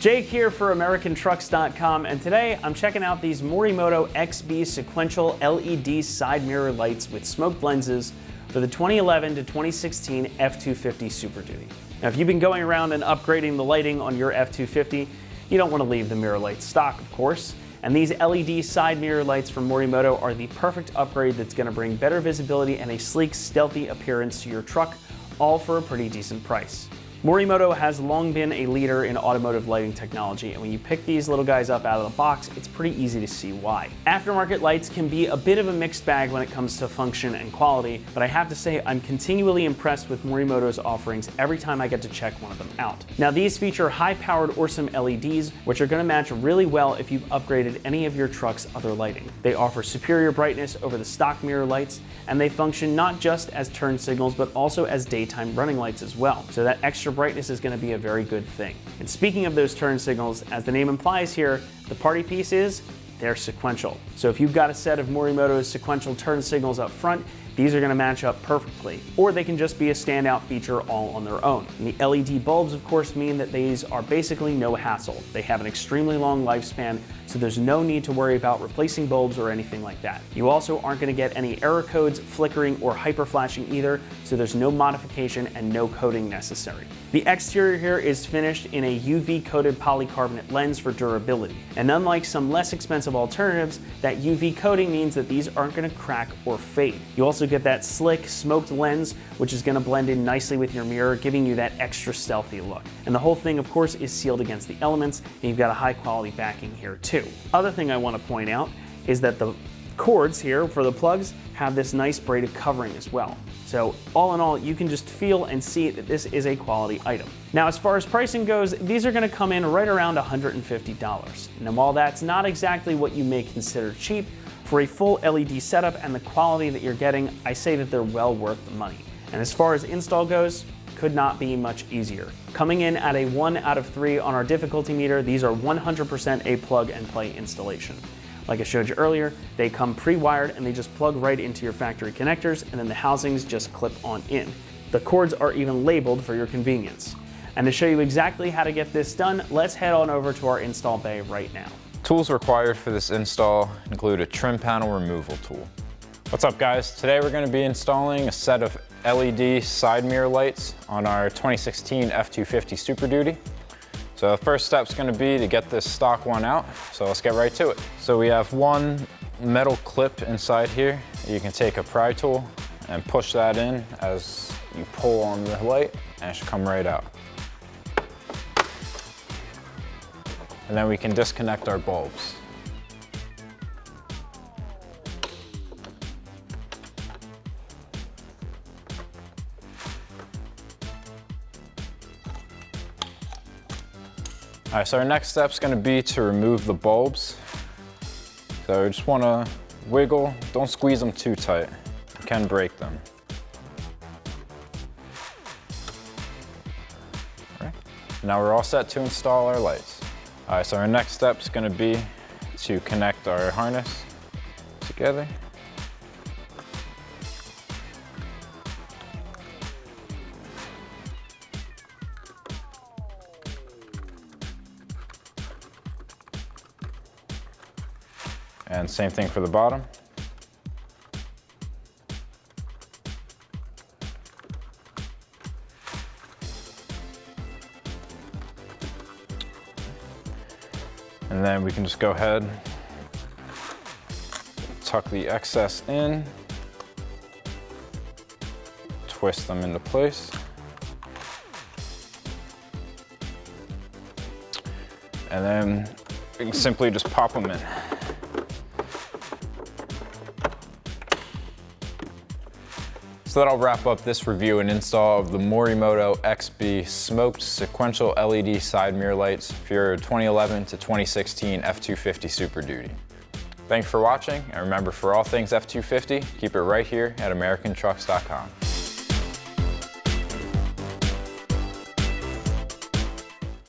Jake here for AmericanTrucks.com, and today I'm checking out these Morimoto XB sequential LED side mirror lights with smoked lenses for the 2011 to 2016 F-250 Super Duty. Now, if you've been going around and upgrading the lighting on your F-250, you don't want to leave the mirror lights stock, of course. And these LED side mirror lights from Morimoto are the perfect upgrade that's going to bring better visibility and a sleek, stealthy appearance to your truck, all for a pretty decent price. Morimoto has long been a leader in automotive lighting technology, and when you pick these little guys up out of the box, it's pretty easy to see why. Aftermarket lights can be a bit of a mixed bag when it comes to function and quality, but I have to say I'm continually impressed with Morimoto's offerings every time I get to check one of them out. Now, these feature high-powered Orsum LEDs, which are going to match really well if you've upgraded any of your truck's other lighting. They offer superior brightness over the stock mirror lights, and they function not just as turn signals, but also as daytime running lights as well. So that extra brightness is going to be a very good thing. And speaking of those turn signals, as the name implies here, the party piece is they're sequential. So if you've got a set of Morimoto's sequential turn signals up front, these are going to match up perfectly. Or they can just be a standout feature all on their own. And the LED bulbs, of course, mean that these are basically no hassle. They have an extremely long lifespan, so there's no need to worry about replacing bulbs or anything like that. You also aren't going to get any error codes, flickering, or hyper flashing either, so there's no modification and no coating necessary. The exterior here is finished in a UV-coated polycarbonate lens for durability. And unlike some less expensive alternatives, that UV coating means that these aren't going to crack or fade. You also get that slick, smoked lens, which is going to blend in nicely with your mirror, giving you that extra stealthy look. And the whole thing, of course, is sealed against the elements, and you've got a high-quality backing here too. Other thing I want to point out is that the cords here for the plugs have this nice braided covering as well. So all in all, you can just feel and see that this is a quality item. Now, as far as pricing goes, these are going to come in right around $150. And while that's not exactly what you may consider cheap, for a full LED setup and the quality that you're getting, I say that they're well worth the money. And as far as install goes, could not be much easier. Coming in at a 1 out of 3 on our difficulty meter, these are 100% a plug and play installation. Like I showed you earlier, they come pre-wired and they just plug right into your factory connectors, and then the housings just clip on in. The cords are even labeled for your convenience. And to show you exactly how to get this done, let's head on over to our install bay right now. Tools required for this install include a trim panel removal tool. What's up, guys? Today we're going to be installing a set of LED side mirror lights on our 2016 F-250 Super Duty. So the first step's going to be to get this stock one out, so let's get right to it. So we have one metal clip inside here. You can take a pry tool and push that in as you pull on the light, and it should come right out. And then we can disconnect our bulbs. All right, so our next step is going to be to remove the bulbs. So you just want to wiggle, don't squeeze them too tight. You can break them. All right, now we're all set to install our lights. All right, so our next step is going to be to connect our harness together. And same thing for the bottom. And then we can just go ahead, tuck the excess in, twist them into place. And then we can simply just pop them in. So that'll wrap up this review and install of the Morimoto XB smoked sequential LED side mirror lights for your 2011 to 2016 F-250 Super Duty. Thanks for watching, and remember, for all things F-250, keep it right here at AmericanTrucks.com.